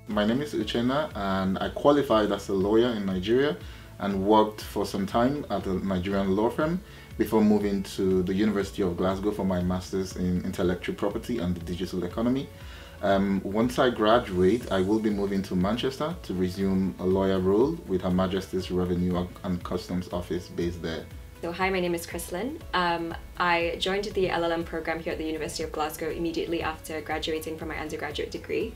My name is Uchenna and I qualified as a lawyer in Nigeria and worked for some time at a Nigerian law firm before moving to the University of Glasgow for my master's in intellectual property and the digital economy. Once I graduate, I will be moving to Manchester to resume a lawyer role with Her Majesty's Revenue and Customs Office based there. So hi, my name is Chrislyn. I joined the LLM program here at the University of Glasgow immediately after graduating from my undergraduate degree.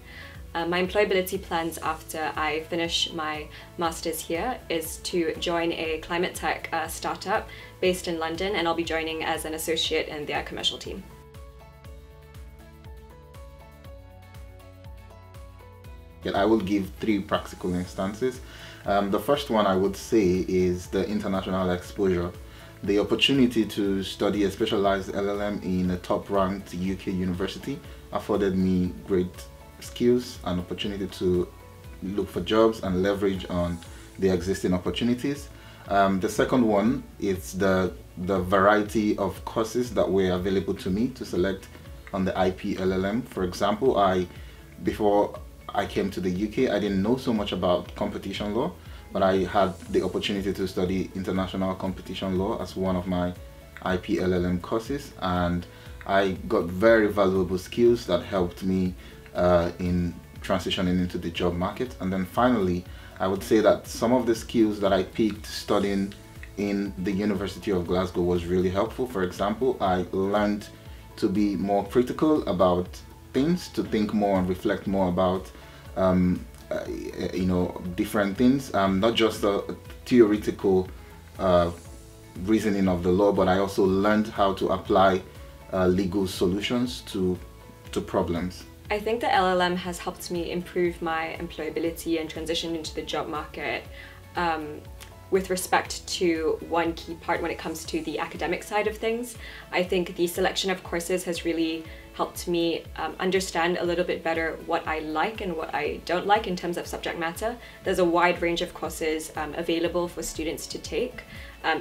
My employability plans after I finish my master's here is to join a climate tech startup based in London, and I'll be joining as an associate in their commercial team. I will give three practical instances. The first one I would say is the international exposure. The opportunity to study a specialized LLM in a top-ranked UK university afforded me great skills and opportunity to look for jobs and leverage on the existing opportunities. The second one is the variety of courses that were available to me to select on the IP LLM. For example, before I came to the UK, I didn't know so much about competition law, but I had the opportunity to study international competition law as one of my IP LLM courses, and I got very valuable skills that helped me in transitioning into the job market. And then finally, I would say that some of the skills that I picked studying in the University of Glasgow was really helpful. For example, I learned to be more critical about things, to think more and reflect more about different things, not just the theoretical reasoning of the law, but I also learned how to apply legal solutions to problems. I think the LLM has helped me improve my employability and transition into the job market with respect to one key part when it comes to the academic side of things. I think the selection of courses has really helped me understand a little bit better what I like and what I don't like in terms of subject matter. There's a wide range of courses available for students to take,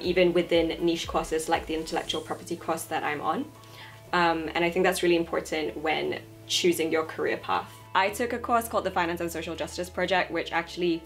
even within niche courses like the intellectual property course that I'm on. And I think that's really important when choosing your career path. I took a course called the Finance and Social Justice Project, which actually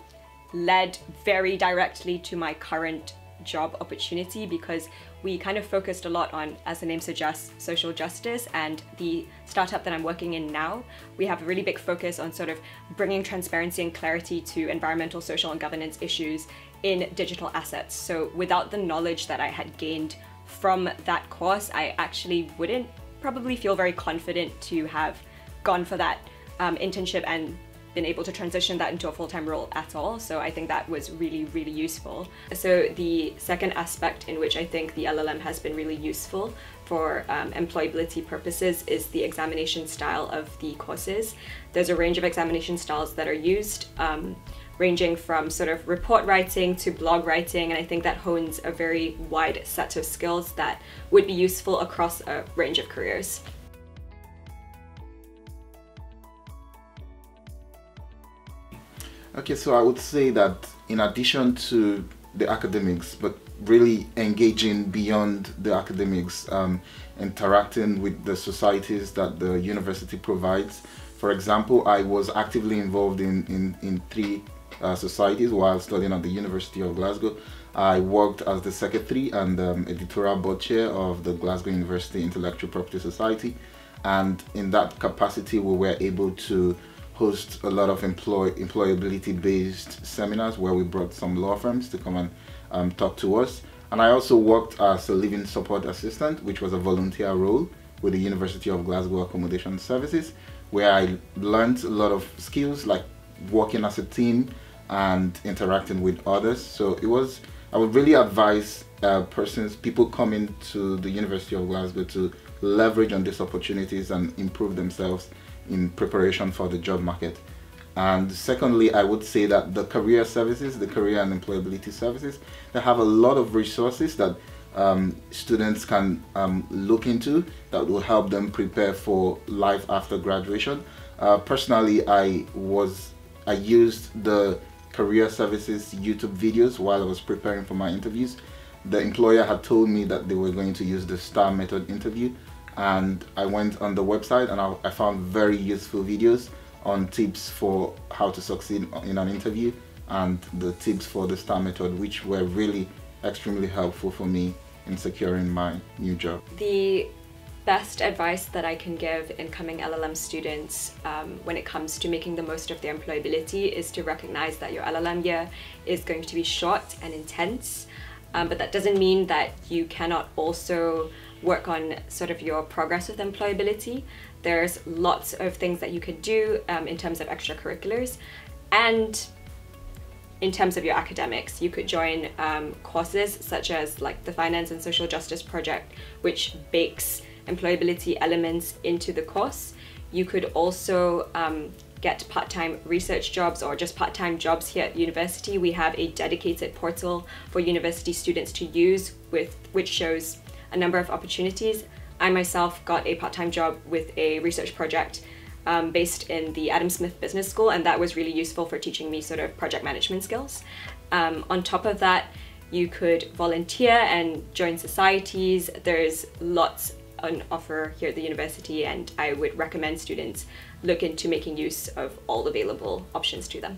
led very directly to my current job opportunity, because we kind of focused a lot on, as the name suggests, social justice. And the startup that I'm working in now, we have a really big focus on sort of bringing transparency and clarity to environmental, social and governance issues in digital assets. So without the knowledge that I had gained from that course, I actually wouldn't probably feel very confident to have gone for that internship and been able to transition that into a full-time role at all. So I think that was really, really useful. So the second aspect in which I think the LLM has been really useful for employability purposes is the examination style of the courses. There's a range of examination styles that are used, ranging from sort of report writing to blog writing, and I think that hones a very wide set of skills that would be useful across a range of careers. Okay, so I would say that in addition to the academics, but really engaging beyond the academics, interacting with the societies that the university provides. For example, I was actively involved in three societies while studying at the University of Glasgow. I worked as the secretary and editorial board chair of the Glasgow University Intellectual Property Society, and in that capacity we were able to host a lot of employability based seminars where we brought some law firms to come and talk to us. And I also worked as a living support assistant, which was a volunteer role with the University of Glasgow Accommodation Services, where I learned a lot of skills like working as a team and interacting with others. So I would really advise people coming to the University of Glasgow to leverage on these opportunities and improve themselves in preparation for the job market. And secondly, I would say that the career services, the career and employability services, they have a lot of resources that students can look into that will help them prepare for life after graduation. Personally, I used the career services YouTube videos while I was preparing for my interviews. The employer had told me that they were going to use the STAR method interview, and I went on the website and I found very useful videos on tips for how to succeed in an interview and the tips for the STAR method, which were really extremely helpful for me in securing my new job. The best advice that I can give incoming LLM students when it comes to making the most of their employability is to recognize that your LLM year is going to be short and intense, but that doesn't mean that you cannot also work on sort of your progress with employability. There's lots of things that you could do in terms of extracurriculars, and in terms of your academics. You could join courses such as like the Finance and Social Justice Project, which bakes employability elements into the course. You could also get part-time research jobs or just part-time jobs here at university. We have a dedicated portal for university students to use which shows a number of opportunities. I myself got a part-time job with a research project based in the Adam Smith Business School, and that was really useful for teaching me sort of project management skills. On top of that, you could volunteer and join societies. There's lots on offer here at the university, and I would recommend students look into making use of all available options to them.